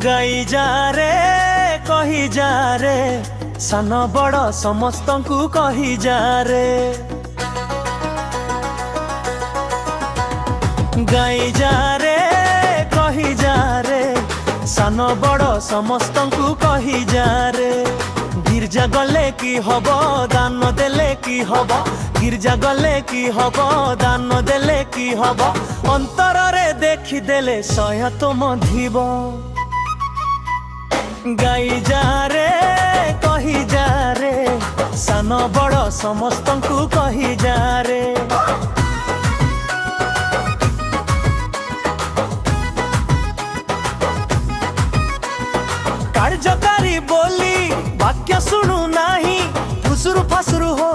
गाई जा रे कही जा रे सान बड़ समस्त को कही जा रे गाई जा रे कही जा रे सान बड़ समस्त को कही जा रे गिरजा गले की हब दान देले की हब गिरजा गले की हब दान देले की हब अंतर रे देखी देले सय तुम धीब गाई जा रे कही जा रे सान बड़ समस्त को कही जा रे कार्यकारी बोली वाक्य शुणु नाही फुसुरु फसुरु हो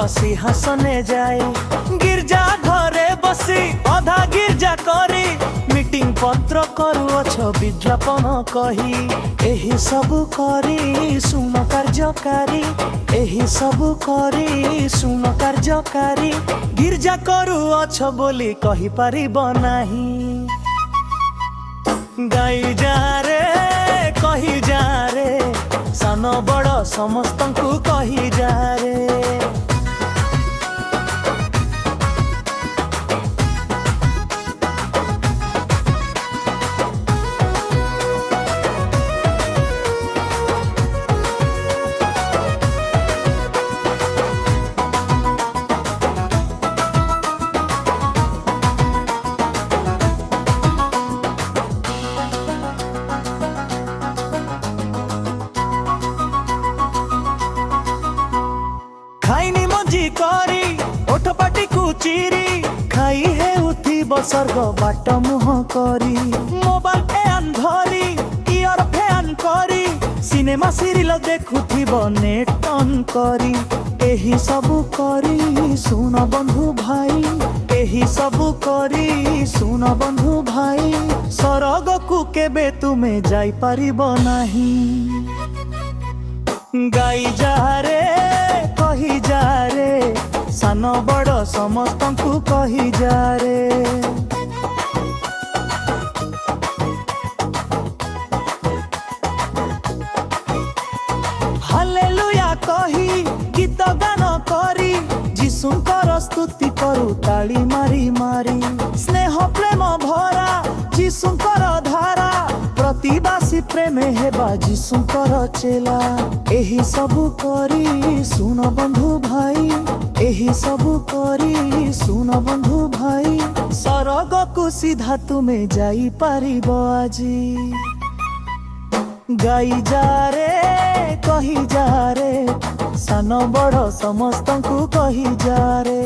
सिंहासने जाए गिरजा घरे बसी अधा गिरजा करी मीटिंग पत्र करुअछ विज्ञापन कही एही सब करी सुन कार्यकारी एही सब करी सुन कार्यकारी गिरजा करुअछ बोली कही पारिब नाही गाई जा रे कही जा रे सान बड़ समस्त को कही जा रे खाइनी मजी करी ओठ पाटी को चिरी खाई हे उठी बसर्ग बाट मुह करी मोबाइल फैन धरी इयर फैन करी सिनेमा सीरियल देखुथिब नेट ऑन करी एही सब करी सुन बंधु भाई एही सब करी सुन बंधु भाई सरग को केबे तुमे जाई पारिब नाही गाई जा रे कही जा रे सान बड़ समस्त को कही जा रे हालेलुया कही गीत गान करी जीशुंकर स्तुति करू ताली मारी मारी स्नेह प्रेम भरा जीशुंकर धारा प्रतिबासी प्रेम हेबा जीशुंकर चेला एही सब करी सुन बंधु भाई एही सब करी सुन बंधु भाई सरग को सीधा तुमे जाई पारिब आजी गाई जा रे कही जा रे सान बड़ समस्त को कही जा रे।